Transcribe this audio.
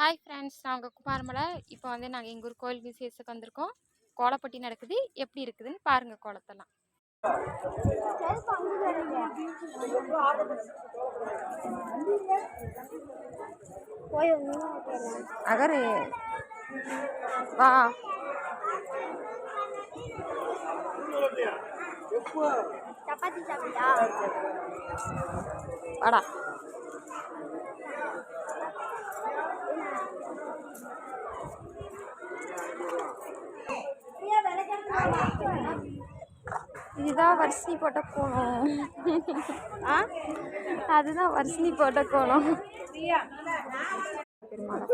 Hi friends, நான் உங்கள் குமாரமலை. இப்போ வந்து நாங்கள் எங்கள் ஊர் கோயில் விசேஷத்துக்கு வந்திருக்கோம். கோலப்பட்டி நடக்குது. எப்படி இருக்குதுன்னு பாருங்கள் கோலத்தெல்லாம். அகரு வா சப்பாத்தி சாப்பிட்டா வாடா. இதுதான் வரிசை போட்ட கோலம். அதுதான் வரிசை போட்ட கோலம். பெருமாள்